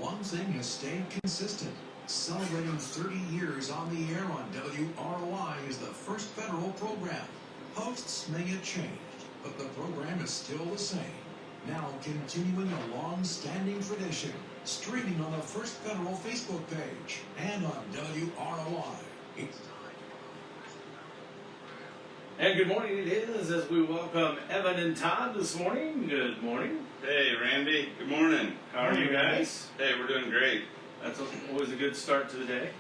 one thing has stayed consistent. Celebrating 30 years on the air on WROI is the first federal program. Hosts may have changed, but the program is still the same. Now continuing a long-standing tradition, streaming on the First Federal Facebook page and on WROI. It's time. And good morning it is as we welcome Evan and Todd this morning. Good morning. Hey, Randy. Good morning. How are you guys? Hey, we're doing great. That's always a good start to the day.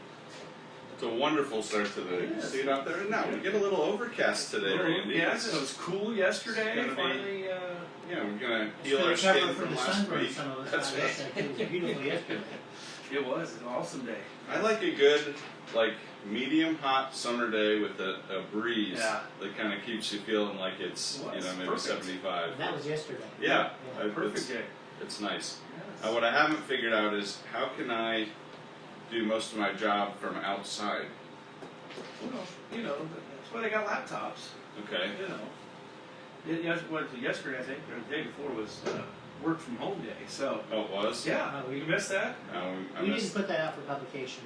It's a wonderful start to the day. You see it out there now. We get a little overcast today, Randy. Yes, it was cool yesterday. Finally, yeah, we're going to heal our skin from last week. That's right. It was beautiful yesterday. It was an awesome day. I like a good, medium hot summer day with a breeze that kind of keeps you feeling like it's, maybe perfect. 75. That was yesterday. Yeah. Perfect day. It's nice. Yes. What I haven't figured out is how can I do most of my job from outside? Well, that's why they got laptops. Okay. Yesterday, I think, or the day before was work from home day. So. Oh, it was? Yeah. You missed that? No, we didn't put that out for publication.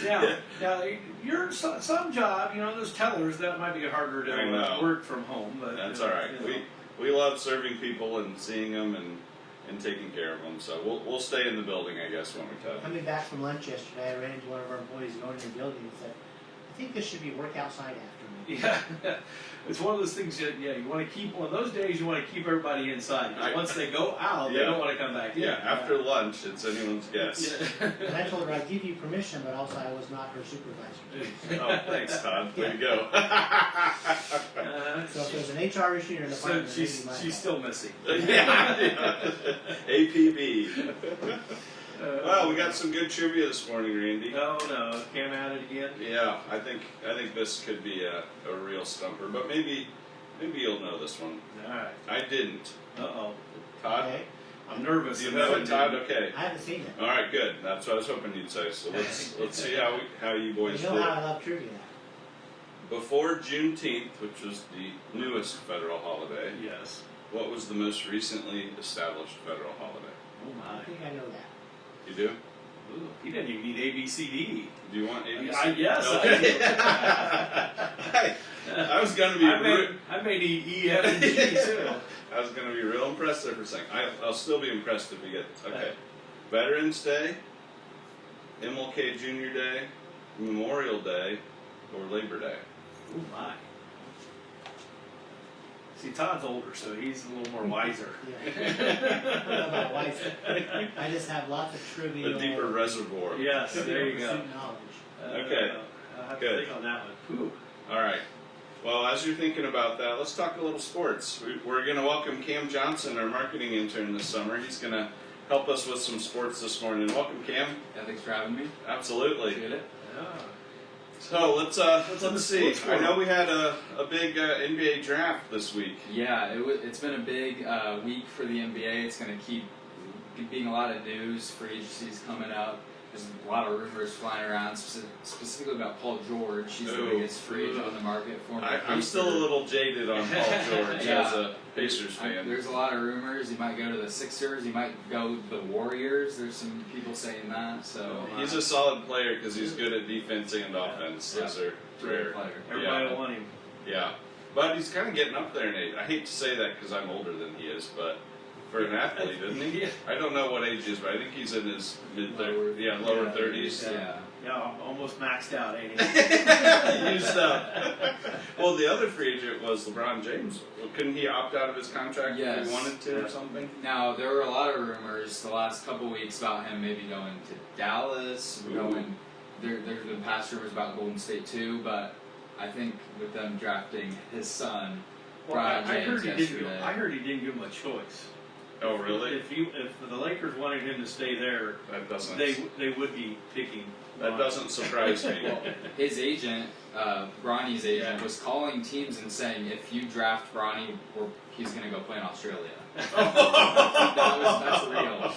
Yeah. Now, your some job, those tellers, that might be harder to work from home. But that's all right. We love serving people and seeing them and taking care of them. So we'll stay in the building, I guess, when we can. Coming back from lunch yesterday, I ran into one of our employees going in the building and said, I think this should be work outside after me. Yeah. It's one of those things that, you want to keep, one of those days you want to keep everybody inside. Once they go out, they don't want to come back in. Yeah, after lunch, it's anyone's guess. Yeah. And I told her I'd give you permission, but also I was not her supervisor. Oh, thanks, Todd. Way to go. So if there's an HR issue in the department, she's still missing. Yeah. APB. Well, we got some good trivia this morning, Randy. No, Cam at it again. Yeah, I think this could be a real stumper, but maybe you'll know this one. All right. I didn't. Uh-oh. Todd? Okay. I'm nervous. Do you know it, Todd? Okay. I haven't seen it. All right, good. That's what I was hoping you'd say. So let's see how you boys do. You know how I love trivia. Before Juneteenth, which was the newest federal holiday. Yes. What was the most recently established federal holiday? Oh my. I think I know that. You do? Ooh, he didn't even need ABCD. Do you want ABCD? Yes, okay. I do. I was going to be... I made E, F, and G, too. I was going to be real impressed there for a second. I'll still be impressed if you get this. Okay. Veterans Day, MLK Junior Day, Memorial Day, or Labor Day? Oh, my. See, Todd's older, so he's a little more wiser. Yeah. I don't know about wiser. I just have lots of trivia. A deeper reservoir. Yes, there you go. Knowledge. Okay. I'll have Good. to think on that one. Ooh. All right. Well, as you're thinking about that, let's talk a little sports. We're going to welcome Cam Johnson, our marketing intern this summer. He's going to help us with some sports this morning. Welcome, Cam. Yeah, thanks for having me. Absolutely. Appreciate it. Yeah. So let's see. I know we had a big NBA draft this week. Yeah, it's been a big week for the NBA. It's going to keep being a lot of news. Free agencies coming up. There's a lot of rumors flying around, specifically about Paul George. He's the biggest free agent on the market. I'm still a little jaded on Paul George as a Pacers fan. There's a lot of rumors. He might go to the Sixers. He might go to the Warriors. There's some people saying that. So he's a solid player because he's good at defense and offense. Those are rare. Everybody will want him. Yeah, but he's kind of getting up there in age. I hate to say that because I'm older than he is, but for an athlete, isn't he? I don't know what age he is, but I think he's in his lower 30s. Yeah, almost maxed out, ain't he? Used up. Well, the other free agent was LeBron James. Couldn't he opt out of his contract if he wanted to or something? Now, there were a lot of rumors the last couple of weeks about him maybe going to Dallas. There's been past rumors about Golden State too, but I think with them drafting his son, LeBron James yesterday. I heard he didn't give him a choice. Oh, really? If the Lakers wanted him to stay there, they would be picking. That doesn't surprise me. Well, his agent, Bronny's agent, was calling teams and saying, if you draft Bronny, he's going to go play in Australia. That's real.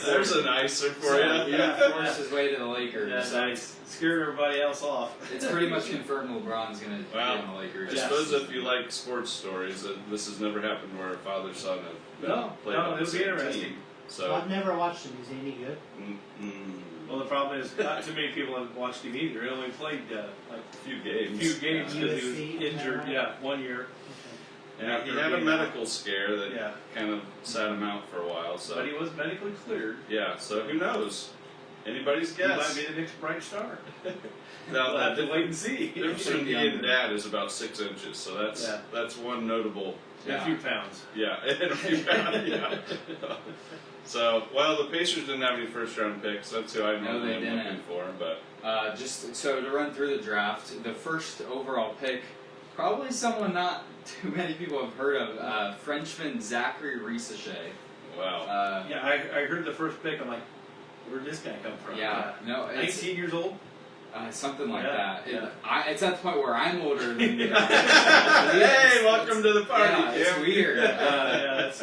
There's an icer for you. Yeah, forced his way to the Lakers. That's nice. Scared everybody else off. It's pretty much confirmed LeBron's going to be on the Lakers. I suppose if you like sports stories, this has never happened where a father-son have played on the same team. So I've never watched him. Is he any good? Well, the problem is not too many people have watched him either. He only played like a few games. a few games because he was USC, injured. right? Yeah, 1 year. Yeah, he had a medical scare that Yeah. kind of sat him out for a while. So But he was medically cleared. yeah, so who knows? Anybody's He might guess. be the next bright star. Now, We'll have the to wait and see. difference between me and Dad is about 6 inches, so Yeah. that's one notable. A few pounds. Yeah, and a few pounds. Yeah. So, well, the Pacers didn't have any first-round picks. That's who I No, normally they am looking didn't. for. But Just so to run through the draft, the first overall pick, probably someone not too many people have heard of, Frenchman Zachary Risacher. wow, Yeah, I heard the first pick. I'm like, where'd this guy come from? No, it's 19 years old? something like Yeah, that. yeah. It's at the point where I'm older than you. hey, welcome to the party, Yeah, it's Kim. weird. That's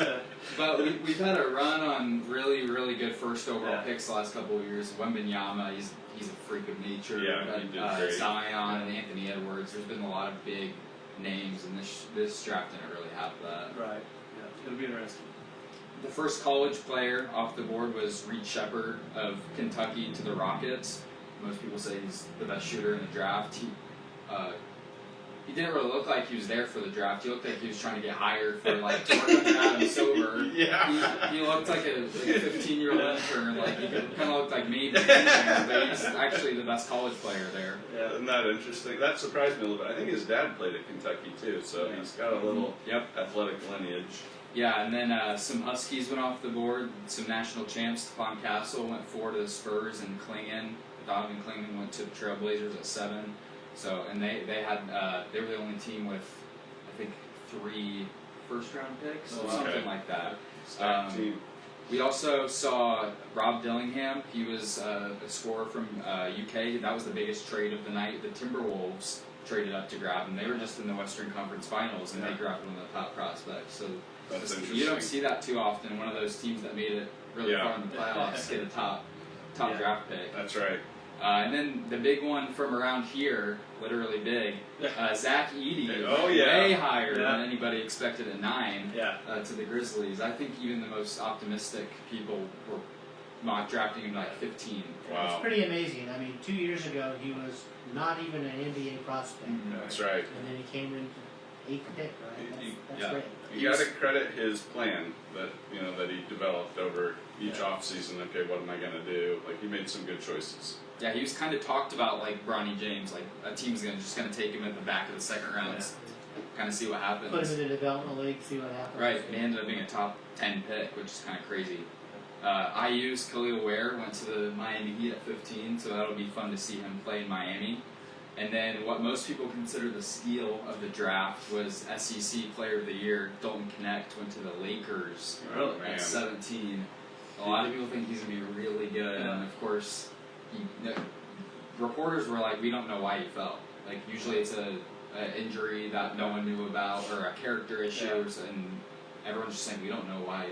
But we've had a run on really, really good first overall Yeah. picks the last couple of years. Wembanyama, he's a freak of nature. Yeah, he did great. Zion and Anthony Edwards. There's been a lot of big names, and this draft didn't really have that. right. Yeah, it'll be interesting. The first college player off the board was Reed Sheppard of Kentucky to the Rockets. Most people say he's the best shooter in the draft. He didn't really look like he was there for the draft. He looked like he was trying to get hired for like to work under Adam Silver. Yeah. He looked like a 15-year-old intern. Like he kind of looked like me, but he's actually the best college player there. Yeah. Isn't that interesting? That surprised me a little bit. I think his dad played at Kentucky too, so he's got a little Yep. athletic lineage. Yeah, and then some Huskies went off the board. Some national champs. Stephon Castle went 4 to the Spurs, and Donovan Klingon went to the Trailblazers at 7. So, and they were the only team with, I think, 3 first-round picks or Oh, something okay. like that. Stacked team. We also saw Rob Dillingham. He was a scorer from UK. That was the biggest trade of the night. The Timberwolves traded up to grab him. They were just in the Western Conference Finals, and they grabbed one of the top prospects. So That's interesting. you don't see that too often. One of those teams that made it really Yeah. far in the playoffs get a top Yeah. draft pick. That's right. And then the big one from around here, literally big, Zach Edey, Oh, yeah. way higher Yeah. than anybody expected at 9 Yeah. to the Grizzlies. I think even the most optimistic people were not drafting him like 15. It's Wow. pretty amazing. I mean, 2 years ago he was not even an NBA prospect, That's right. and then he came in 8th pick, right? That's Yeah. great. You got to credit his plan that he developed over each off season. Okay, what am I gonna do? Like he made some good choices. Yeah, he was kind of talked about like Bronny James, like a team's just gonna take him at the back of the second round, kind of see what happens. Put him in the development league, see what happens. Right, and he ended up being a top 10 pick, which is kind of crazy. IU's Khalil Ware went to the Miami Heat at 15, so that'll be fun to see him play in Miami. And then what most people consider the steal of the draft was SEC Player of the Year. Dalton Knecht went to the Lakers Really? at Man. 17. A lot of people think he's going to be really good, Yeah. and of course, reporters were like, we don't know why he fell. Like, usually it's a injury that no one knew about, or a character issue, and everyone's just saying, we don't know why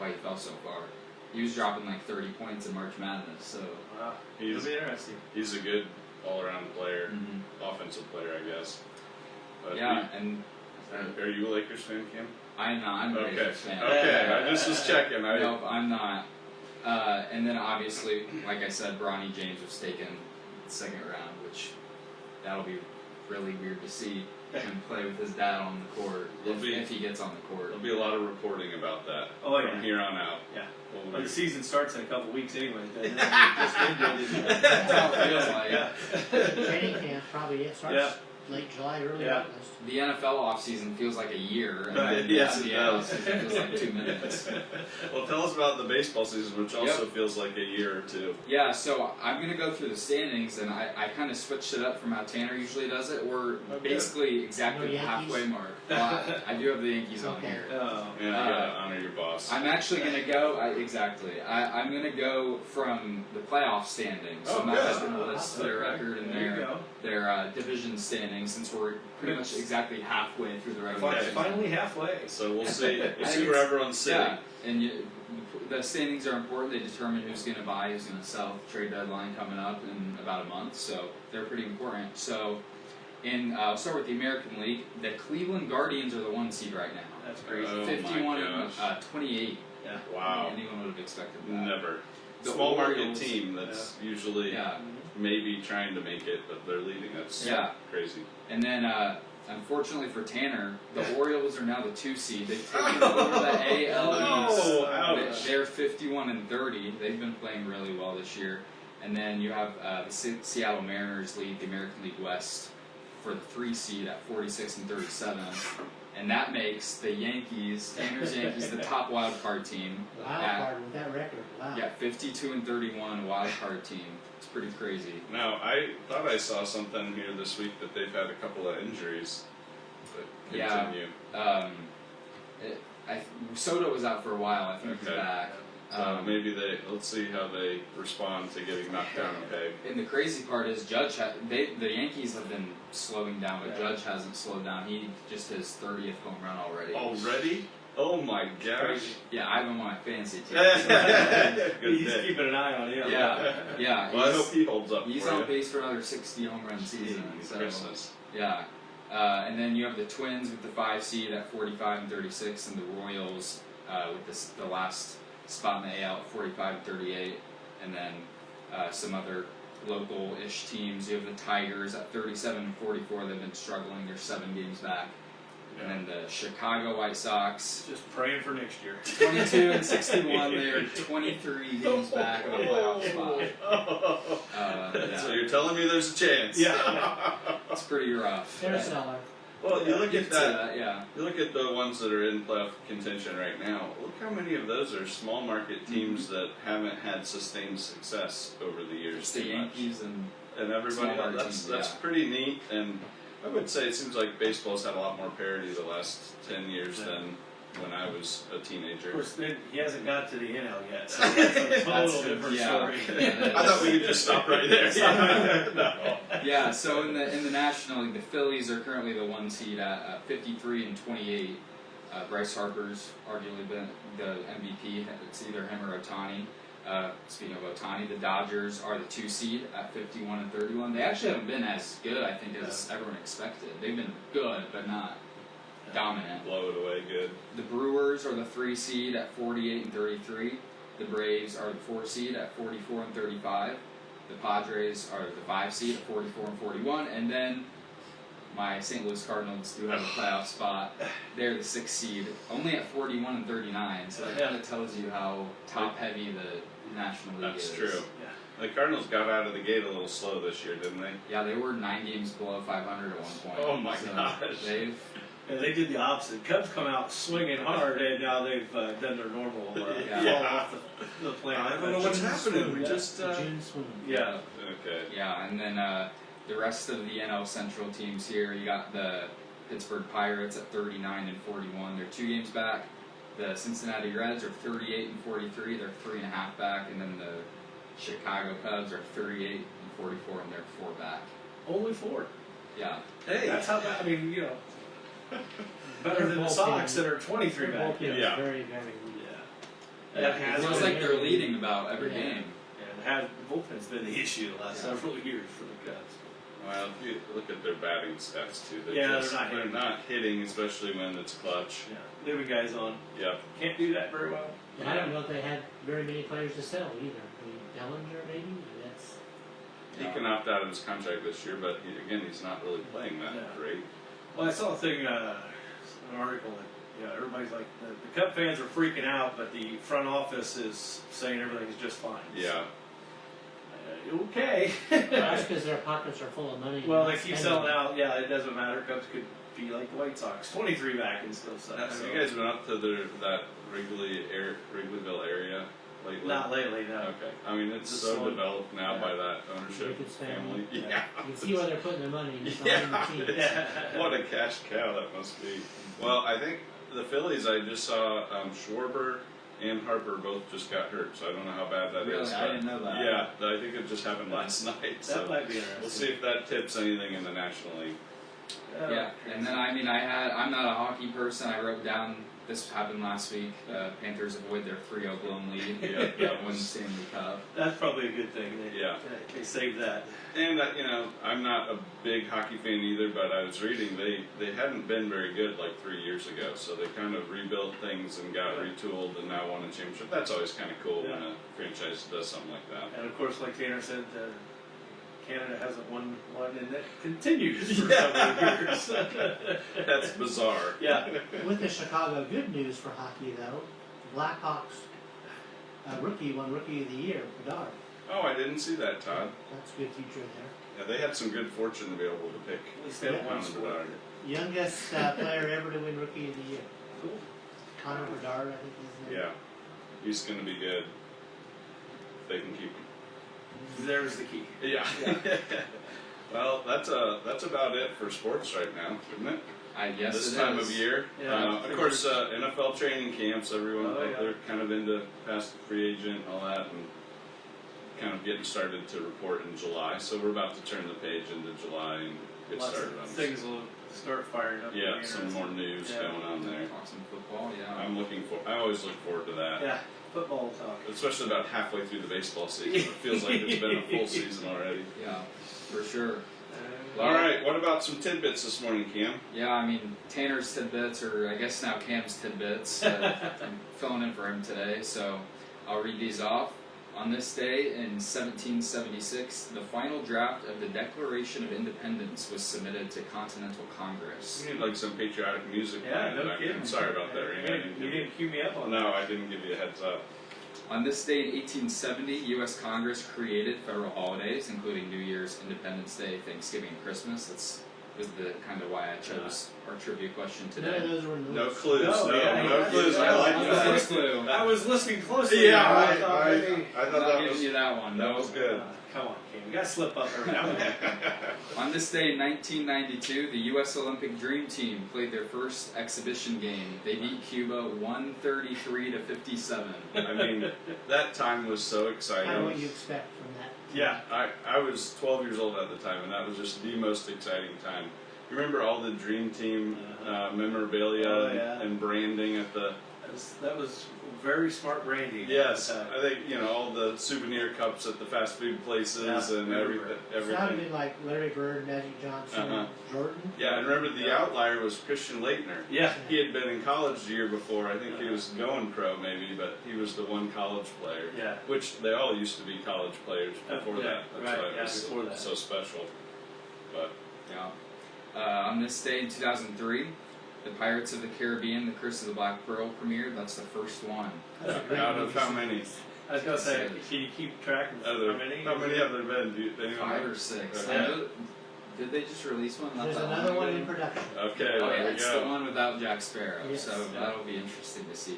he fell so far. He was dropping like 30 points in March Madness, so... Wow. It'll be interesting. He's a good all-around player, Mhm. offensive player, I guess. But Yeah, and are you a Lakers fan, Kim? I'm not. I'm a Okay. Lakers fan. Okay, I just was checking. Nope, I'm not. And then obviously, like I said, Bronny James was taken in the second round, which that'll be really weird to see him play with his dad on the court if he gets on the court. There'll be a lot of reporting about that Oh, from here on out. Yeah. Well, Well, the season starts in a couple weeks anyway. Doesn't it? Just ended. That's how it feels like. Yeah. Training camp probably starts late July, early Yeah. August. The NFL offseason feels like a year, and Right, then yes, the it NBA does. offseason feels like 2 minutes. Well, tell us about the baseball season, which also feels like a year or two. Yeah, so I'm going to go through the standings, and I kind of switched it up from how Tanner usually does it. We're basically exactly No the Yankees? halfway mark. Well, I do have the Yankees on Okay. here. Oh. Yeah, you gotta honor your boss. I'm actually going to go, I'm going to go from the playoff standings. So Oh, I'm not good. just going to list their Okay. record and There you go. their division standings, since we're pretty much exactly halfway through the regular season. Finally halfway. So we'll see. We'll I see think where it's- everyone's sitting. Yeah, and the standings are important. They determine who's going to buy, who's going to sell. Trade deadline coming up in about a month, so they're pretty important. So, I'll start with the American League. The Cleveland Guardians are the 1 seed right now. That's crazy. Oh, 51 my and gosh. 28. Yeah. Yeah. Wow. Anyone would have expected that. Never. The Small market Orioles- team that's usually Yeah. maybe trying to make it, but they're leading. That's Yeah. crazy. And then, unfortunately for Tanner, the Orioles are now the 2 seed. They've taken over the AL East. Oh, ouch. They're 51-30. They've been playing really well this year. And then you have the Seattle Mariners lead the American League West for the 3 seed at 46-37. And that makes the Yankees, Tanner's Yankees, the top wild card team. Wild card with that record. Wow. Yeah, 52-31 wild card team. It's pretty crazy. Now, I thought I saw something here this week that they've had a couple of injuries. But Yeah. continue. Soto was out for a while. I think he's Okay. back. Maybe let's see how they respond to getting knocked down a peg. And the crazy part is the Yankees have been slowing down, but Judge hasn't slowed down. He just his 30th home run already. Already? Oh my gosh. Yeah, I have him on my fantasy team. Good He's pick. keeping an eye on him. Yeah. Well, I hope he holds up He's for on you. pace for another 60 home run season. So, Christmas. yeah. And then you have the Twins with the 5 seed at 45-36, and the Royals with the last spot in the AL at 45-38, and then some other local-ish teams. You have the Tigers at 37-44. They've been struggling. They're 7 games back. And then the Chicago White Sox, Just praying for next year. 22-61. They're 23 games back of a playoff spot. So you're telling me there's a chance? Yeah. It's pretty rough. They're a seller. Well, you look You at could say that. yeah. You look at the ones that are in playoff contention right now. Look how many of those are small market teams that haven't had sustained success over the years. Just the too much. Yankees and And small everybody. market That's teams, yeah. pretty neat. And I would say it seems like baseball's had a lot more parity the last 10 years than when I was a teenager. Of course, then he hasn't got to the NL yet. So that's a total different story. I thought we could just stop right there. No. Yeah, so in the National League, the Phillies are currently the 1 seed at 53-28. Bryce Harper's arguably been the MVP. It's either him or Ohtani. Speaking of Ohtani, the Dodgers are the 2 seed at 51-31. They actually haven't been as good, I think, as everyone expected. They've been good, but not dominant. Blow it away good. The Brewers are the 3 seed at 48-33. The Braves are the 4 seed at 44-35. The Padres are the 5 seed at 44-41. And then my St. Louis Cardinals do have a playoff spot. They're the 6th seed, only at 41-39. So that kind of tells you how top heavy the National League is. That's true. The Cardinals got out of the gate a little slow this year, didn't they? Yeah, they were 9 games below 500 at one point. Oh my So gosh. They've Yeah, they did the opposite. Cubs come out swinging hard, and now they've done their normal fall off the planet. I don't know what's happening. We just June swoon. Yeah. okay. Yeah, and then the rest of the NL Central teams here, you got the Pittsburgh Pirates at 39-41. They're 2 games back. The Cincinnati Reds are 38-43. They're 3.5 back, and then the Chicago Cubs are 38-44, and they're 4 back. Only 4. Yeah. Hey. That's how bad. I mean, you know, better than the Sox that are 23 Their back. bullpen is Yeah. very, very weak. Yeah. Yeah, It has it feels been. like they're leading about every Yeah. game. And the bullpen's been the issue the last several years for the Cubs. Well, if you look at their batting stats too. They're not hitting. hitting, especially when it's clutch. Yeah, leaving guys on. Yep. Can't do that very well. And I don't know if they had very many players to sell either. I mean, Dellinger maybe? That's He can opt out of his contract this year, but he's not really playing that Yeah. great. Well, I saw a thing, an article that everybody's like, the Cub fans are freaking out, but the front office is saying everything's just fine. Yeah. Okay. that's because their pockets are full of money. Well, and they not keep spending. selling out. Yeah, it doesn't matter. Cubs could be like the White Sox, 23 back and still suck. Have So. you guys been up to that Wrigleyville area lately? Not lately, no. Okay. I mean, it's Just so slow- developed now yeah. by that ownership Jacobs family. Yeah. You can see why they're putting their money into Yeah. buying the team. Yeah. What a cash cow that must be. Well, I think the Phillies, I just saw Schwarber and Harper both just got hurt, so I don't know how bad that is. Really? I didn't know that. Yeah, I think it just happened last night. That So might be interesting. we'll see if that tips anything in the National League. Oh, Yeah, and then I'm not a hockey person. I wrote down this happened last week. Panthers avoid their 3-0 blown lead. Yeah. Win the Stanley Cup. That's probably a good thing. They saved that. And I'm not a big hockey fan either, but I was reading they hadn't been very good like 3 years ago, so they kind of rebuilt things and got retooled and now won a championship. That's always kind of cool when a franchise does something like that. And of course, like Tanner said, Canada hasn't won one, and that continues for several years. That's bizarre. Yeah. With the Chicago good news for hockey, though, Blackhawks rookie won Rookie of the Year, Bedard. Oh, I didn't see that, Todd. That's good future there. Yeah, they had some good fortune to be able to pick. At least they have one Connor sport. Bedard. Youngest player ever to win Rookie of the Year. Cool. Connor Bedard, I think is his name. Yeah, he's going to be good. They can keep him. There's the key. Yeah. Well, that's about it for sports right now, isn't it? I guess This it time is. of year. Yeah. Of course, NFL training camps. Everyone Oh, yeah. they're kind of into past free agent and all that, and kind of getting started to report in July. So we're about to turn the page into July and get Lots started of on things will start firing up. Yeah, some more news Yeah. going on there. Talk some football, yeah. I always look forward to that. Yeah, football talk. Especially about halfway through the baseball season. It feels like it's been a full season already. Yeah, for sure. All right, what about some tidbits this morning, Cam? Yeah, I mean, Tanner's tidbits, or I guess now Cam's tidbits. I'm filling in for him today, so I'll read these off. On this day in 1776, the final draft of the Declaration of Independence was submitted to Continental Congress. We need like some patriotic music. Yeah, playing no in the kidding. background. Sorry about that, Ring. You didn't cue me up on that. No, I didn't give you a heads up. On this day in 1870, U.S. Congress created federal holidays, including New Year's, Independence Day, Thanksgiving, and Christmas. That's was the kind of why I chose our trivia question None of today. those were in the No list. clues. No, yeah, no yeah, clues. yeah. I like That was that. first clue. I was listening closely. Yeah, I I thought maybe- thought I'm not that giving was you that one. that was good. Come on, Cam. You gotta slip up every now and then. On this day in 1992, the U.S. Olympic Dream Team played their first exhibition game. They beat Cuba 133 to 57. I mean, that time was so Kind of exciting. what you expect from that. Yeah. I was 12 years old at the time, and that was just the most exciting time. You remember all the Dream Team memorabilia Oh, yeah. and branding at the... That was very smart branding. Yes, at the time. I think, all the souvenir cups at the fast food places Yeah, and remember. So that would have everything. been like Larry Bird, Magic Johnson, Uh-huh. Jordan. Yeah, and remember the outlier was Christian Leitner. Yeah. He had been in college the year before. I think he was going pro maybe, but he was the one college player. Yeah. Which they all used to be college players before Yeah, that. That's right, why it yeah, was before that. so special. But Yeah. On this day in 2003, the Pirates of the Caribbean, The Curse of the Black Pearl premiered. That's the first one. That's a great out of movie how series. many? I was gonna say, can you keep track of how many? How many have there been? Do anyone 5 know? or 6. Okay. I know, did they just release one? Not There's that another long one ago? in production. Okay, Oh there yeah, we it's go. the one without Jack Sparrow, Yes. so Yeah. that'll be interesting to see.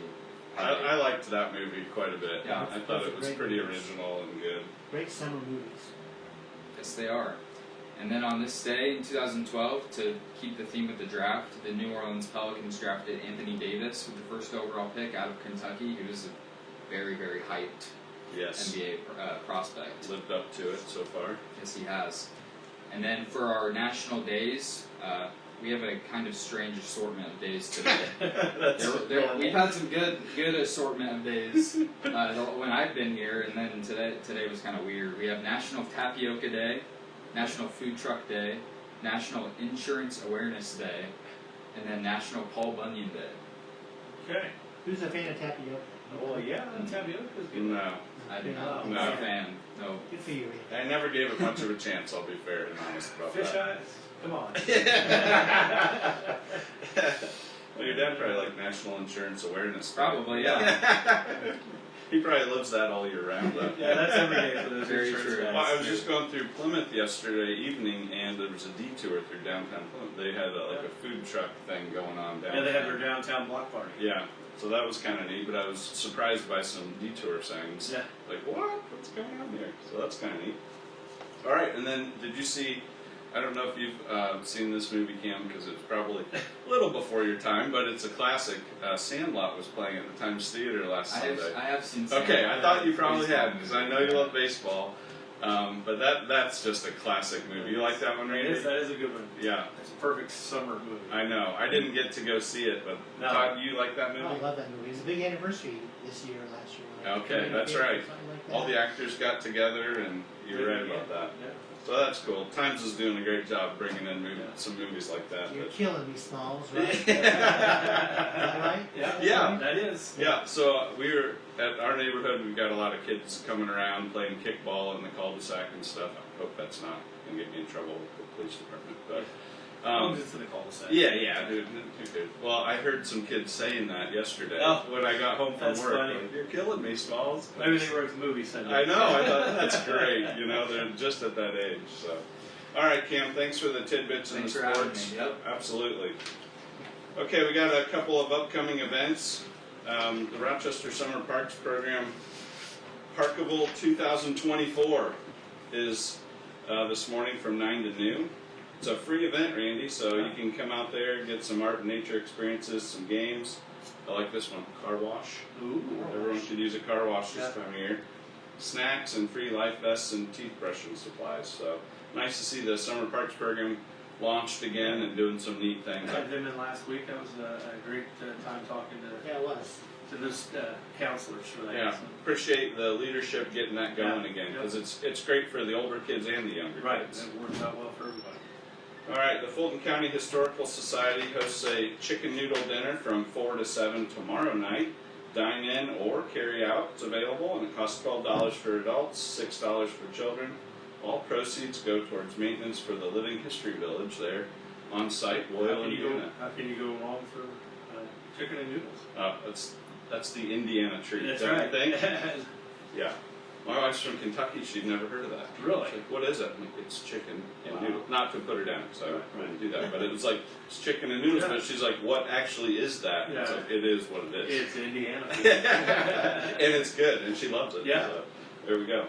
I liked that movie quite a bit. Yeah. I thought it was Great pretty movies. original and good. Great summer movies. Yes, they are. And then on this day in 2012, to keep the theme of the draft, the New Orleans Pelicans drafted Anthony Davis with the first overall pick out of Kentucky. He was a very, very hyped Yes. NBA prospect. Lived up to it so far. Yes, he has. And then for our national days, we have a kind of strange assortment of days today. We've had some good assortment of days when I've been here, and then today was kind of weird. We have National Tapioca Day, National Food Truck Day, National Insurance Awareness Day, and then National Paul Bunyan Day. Okay. Who's a fan of tapioca? Well, yeah, tapioca is good. No. I'm not No. a fan. No. Good for you, Ian. I never gave it much of a chance, I'll be fair and honest about Fish that. eyes? Come on. Well, your dad probably like National Insurance Awareness Day. Probably, yeah. He probably lives that all year round, though. Yeah, that's every day for those Very insurance true. guys. Well, I was just going through Plymouth yesterday evening, and there was a detour through downtown Plymouth. They had like a food truck thing going on downtown. Yeah, they have their downtown block party. Yeah, so that was kind of neat, but I was surprised by some detour signs. Yeah. Like, what? What's going on here? So that's kind of neat. All right, and then did you see, I don't know if you've seen this movie, Cam, because it's probably a little before your time, but it's a classic. Sandlot was playing at the Times Theater last Sunday. I have seen. Okay, I thought you probably Baseball had, because I know you love baseball. But that's just a classic movie. You like that one, Randy? That is a good one. Yeah. It's a perfect summer movie. I know. I didn't get to go see it, but No. Todd, you like that movie? I love that movie. It's a big anniversary this year, last year. Like Okay, that's 20th or right. something like that. All the actors got together, and you're right about that. So that's cool. Times is doing a great job bringing in some movies like that. You're but- killing me, Smalls, right? Is that right? Yeah. That is. Yeah, so we were at our neighborhood. We've got a lot of kids coming around playing kickball in the cul-de-sac and stuff. I hope that's not gonna get me in trouble with the police department. But As long as it's in the cul-de-sac. yeah, dude. Well, I heard some kids saying that yesterday when I got home from That's work. funny. Like, you're killing me, Smalls. Maybe they were at the movie Sunday. I know. I thought that's great. You know, they're just at that age. So, all right, Cam. Thanks for the tidbits and the Thanks for having sports. me. Yep. Absolutely. Okay, we got a couple of upcoming events. The Rochester Summer Parks Program, Parkable 2024, is this morning from 9 to noon. It's a free event, Randy, so you can come out there and get some art and nature experiences, some games. I like this one, car wash. Ooh. Everyone could use a car wash this time of year. Snacks and free life vests and teeth brushing supplies. So nice to see the Summer Parks Program launched again and doing some neat things. I had them in last week. That was a great time talking Yeah, it was. to this counselors for that. Yeah, So. appreciate the leadership getting that going Yeah. again Yep. because it's great for the older kids and the younger Right, kids. it works out well for everybody. All right, the Fulton County Historical Society hosts a chicken noodle dinner from 4 to 7 tomorrow night. Dine in or carry out. It's available and it costs $12 for adults, $6 for children. All proceeds go towards maintenance for the Living History Village there on site, Loyal, Indiana. How can you go wrong for chicken and noodles? That's the Indiana treat. That's don't right. you think? Yeah. My wife's from Kentucky. She'd never heard of that. Really? She's like, what is it? I'm like, it's chicken and Wow. noodles. Not to put her down, so Right, I wouldn't do that. But it was like, it's chicken and noodles. Yeah. But she's like, what actually is that? It's Yeah. like, it is what it is. It's Indiana. And it's good, and she loves it. Yeah. So, there we go.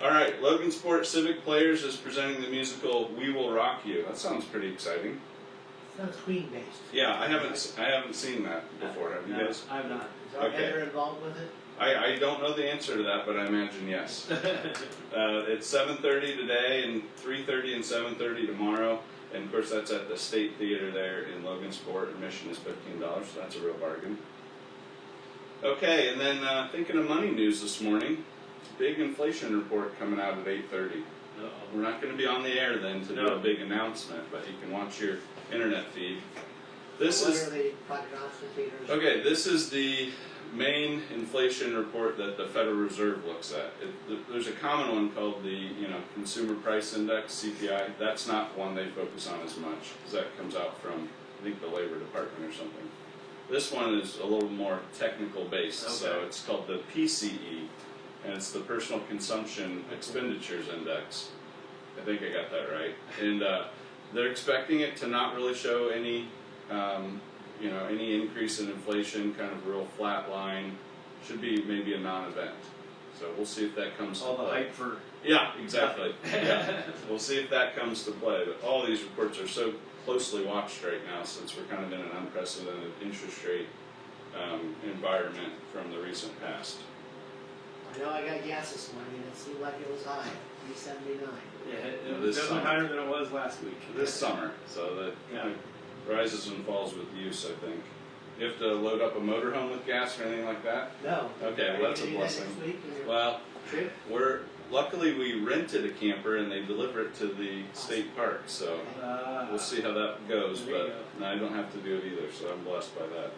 All right, Logan Sport Civic Players is presenting the musical "We Will Rock You." That sounds pretty exciting. Sounds Queen based. Yeah, I haven't seen that before. Have you No, guys? I'm not. Is our Okay. editor involved with it? I don't know the answer to that, but I imagine yes. It's 7:30 today and 3:30 and 7:30 tomorrow. And of course, that's at the State Theater there in Logan Sport. Admission is $15, so that's a real bargain. Okay, and then thinking of money news this morning, big inflation report coming out at 8:30. Uh-oh. We're not going to be on the air then to do No. a big announcement, but you can watch your internet feed. This What is are the prognosticators? okay. This is the main inflation report that the Federal Reserve looks at. There's a common one called the Consumer Price Index (CPI). That's not one they focus on as much because that comes out from I think the Labor Department or something. This one is a little more technical based, so Okay. it's called the PCE, and it's the Personal Consumption Expenditures Index. I think I got that right. And they're expecting it to not really show any any increase in inflation, kind of real flat line. Should be maybe a non-event. So we'll see if that comes All to the play. hype for. Yeah, exactly. Yeah. We'll see if that comes to play. But all these reports are so closely watched right now since we're kind of in an unprecedented interest rate environment from the recent past. I know I got gas this morning and it seemed like it was high, $3.79. Yeah, it This was definitely summer. higher than it was last week. This summer, so that Yeah. rises and falls with use, I think. You have to load up a motorhome with gas or anything like that? No. Okay, Are well, that's you a gonna do that blessing. next week on your Well, trip? luckily we rented a camper and they deliver it to the state park, so we'll see how that goes, There you but no, I don't have to do it either, so I'm blessed by that.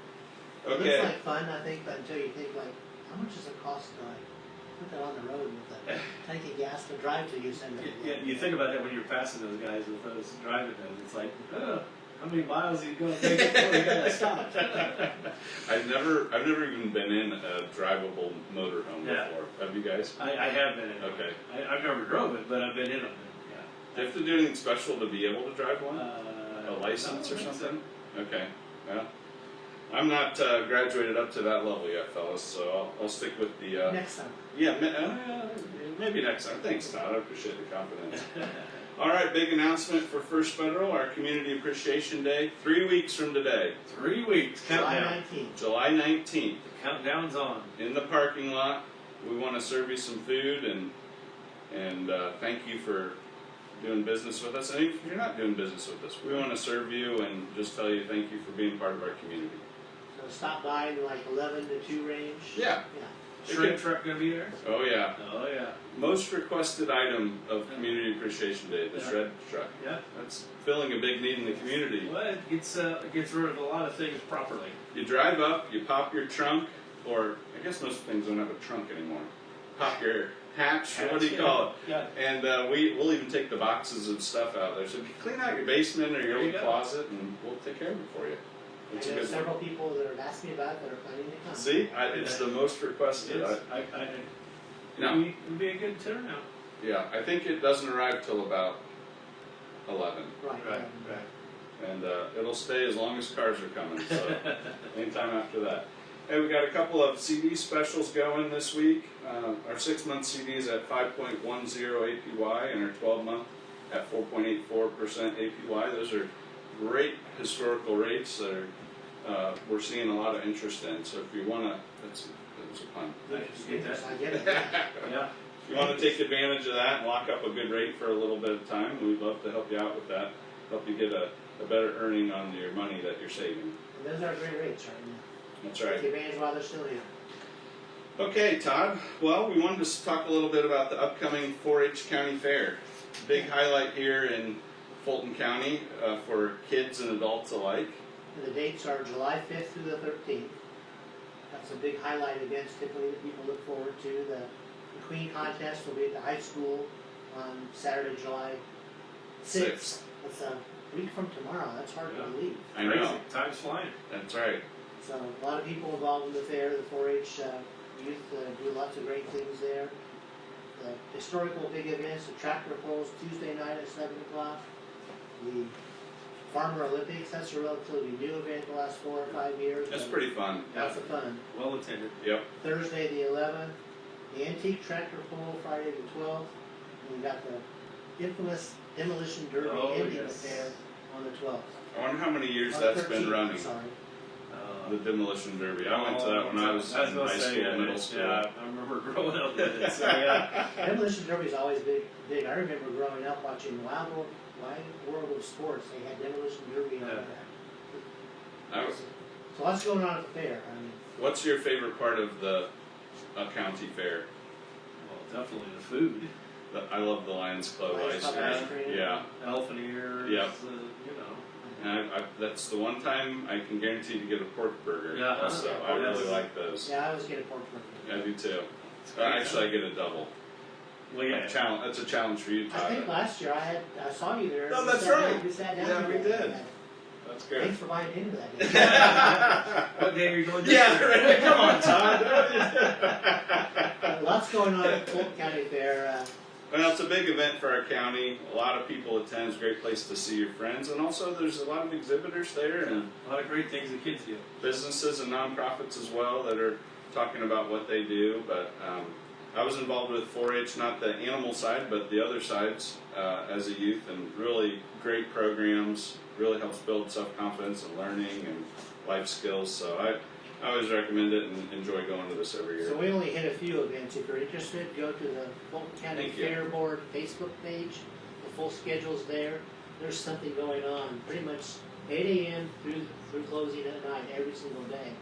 It looks Okay, like fun, I think, but until you think like, how much does it cost to like put that on the road with a tank of gas to drive to Yosemite? Yeah, you think about that when you're passing those guys with those driving those. It's like, how many miles are you going to take before you gotta stop? I've never even been in a drivable motorhome Yeah. before. Have you guys? I have been in. Okay. I've never drove it, but I've been in them. Do you have to do anything special to be able to drive one? Yeah. A license or I don't think so. something? Okay, well, I'm not graduated up to that level yet, fellas, so I'll stick with the, Next time. yeah, maybe next time. Thanks, Todd, I appreciate the confidence. All right, big announcement for First Federal, our Community Appreciation Day, 3 weeks from today, 3 weeks. July Countdown. 19th. July 19th, Countdown's on. in the parking lot. We want to serve you some food and And thank you for doing business with us. And if you're not doing business with us, we want to serve you and just tell you thank you for being part of our community. So stop by in like 11 to 2 range. Yeah. Shred truck gonna be there? Oh yeah. Oh yeah. Most requested item of Community Appreciation Day, the Yeah. shred truck. Yeah. That's filling a big need in the community. Well, it gets rid of a lot of things properly. You drive up, you pop your trunk, or I guess most things don't have a trunk anymore. Pop your hatch, what do you call it? Yeah. And we'll even take the boxes and stuff out there. So if you clean out your basement or your There you old go. closet, and we'll take care of it for you. It's I a know good several one. people that have asked me about it that are planning to come. See, it's the most requested. No. It'd be a good turnout. Yeah, I think it doesn't arrive till about 11. Right. And it'll stay as long as cars are coming, so anytime after that. Hey, we got a couple of CD specials going this week. Our 6-month CD is at 5.10 APY and our 12-month at 4.84% APY. Those are great historical rates that we're seeing a lot of interest in. So if you want to, that was a pun. You get that? I get it. Yeah. If you want to take advantage of that and lock up a good rate for a little bit of time, we'd love to help you out with that. Help you get a better earning on your money that you're saving. And those are great rates right now. That's right. Take advantage while they're still here. Okay, Todd. Well, we wanted to talk a little bit about the upcoming 4-H County Fair. Big highlight here in Fulton County for kids and adults alike. And the dates are July 5th through the 13th. That's a big highlight events typically that people look forward to. The Queen contest will be at the high school on Saturday, July 6th. That's a week from tomorrow. That's hard to believe. I know. Crazy. Time's flying. That's right. So a lot of people involved in the fair. The 4-H youth do lots of great things there. The historical big events, the tractor pulls Tuesday night at 7 o'clock. The Farmer Olympics, that's a relatively new event the last 4 or 5 years. That's pretty fun. Lots of fun. Well attended. Yep. Thursday the 11th, the Antique Tractor Pull Friday the 12th, and we got the infamous Demolition Derby ending the fair on the 12th. I wonder how many years On that's the been 13th, running. Sorry. The Demolition Derby. I went to that when I was in high school, middle school. Yeah, I remember growing up with it. So yeah. Demolition Derby is always big. I remember growing up watching Wild World of Sports. They had Demolition Derby on that. So lots going on at the fair. I mean, What's your favorite part of the county fair? Well, definitely the food. I love the Lions Club Lions ice Club cream. ice cream. Yeah. Elephant ears. Yep. You know. And that's the one time I can guarantee to get a pork burger. Yeah. Also, I really like those. yeah, I always get a pork burger. I do too. Actually, I get a double. Well, yeah. That's a challenge for you, Todd. I think last year I saw you there. No, You that's sat right. down- You sat down. Yeah, we there. did. That's good. Thanks for buying into that. What day are you going to? Yeah, right. Come on, Todd. Lots going on at Fulton County Fair. Well, it's a big event for our county. A lot of people attend. It's a great place to see your friends. And also, there's a lot of exhibitors there and A lot of great things the kids do. businesses and nonprofits as well that are talking about what they do. But I was involved with 4-H, not the animal side, but the other sides as a youth, and really great programs. Really helps build self-confidence and learning and life skills. So I always recommend it and enjoy going to this every year. So we only hit a few events. If you're interested, go to the Fulton County Thank you. Fair Board Facebook page. The full schedule's there. There's something going on pretty much 8 a.m. through closing at night every single day.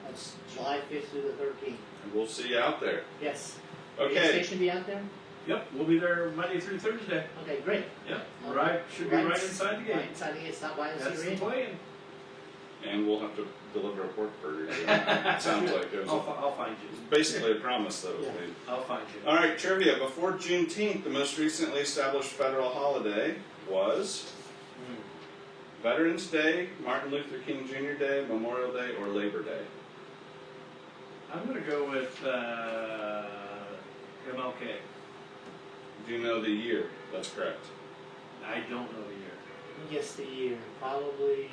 That's July 5th through the 13th. And we'll see you out there. Yes. Will Okay. the station be out there? Yep, we'll be there Monday through Thursday. Okay, great. Yep, right. Should be right inside the gate. Right inside the gate. Stop by and That's see the Randy. plan. And we'll have to deliver a pork burger. It sounds like it was I'll find you. basically a promise that was Yeah. made. I'll find you. All right, trivia. Before Juneteenth, the most recently established federal holiday was Veterans Day, Martin Luther King Jr. Day, Memorial Day, or Labor Day. I'm going to go with MLK. Do you know the year? That's correct. I don't know the year. Guess the year. Probably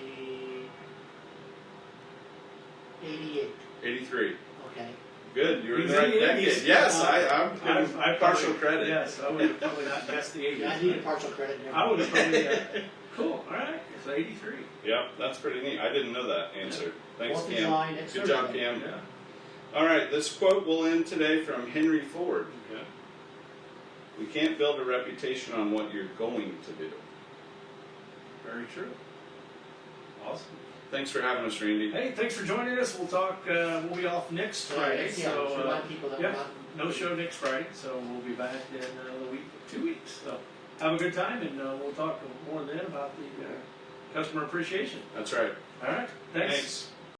88. 83. Okay. Good, you're in He's the right in the decade. 80s. Yes, I'm giving I partial probably- credit. Yes, I would have probably not guessed the 80s. Yeah, I needed partial credit there. I would have probably, cool, alright, it's 83. Yep, that's pretty neat. I didn't know that answer. Thanks, 4th of Cam. July next Good job, Thursday. Cam. Yeah. All right, this quote will end today from Henry Ford. Okay. We can't build a reputation on what you're going to do. Very true. Awesome. Thanks for having us, Randy. Hey, thanks for joining us. We'll talk. We'll be off next Friday, Yeah, so so remind people that we're yeah, not. no show next Friday. So we'll be back in a week, 2 weeks. So have a good time, and we'll talk more then about the customer appreciation. That's right. All right. Thanks. Thanks.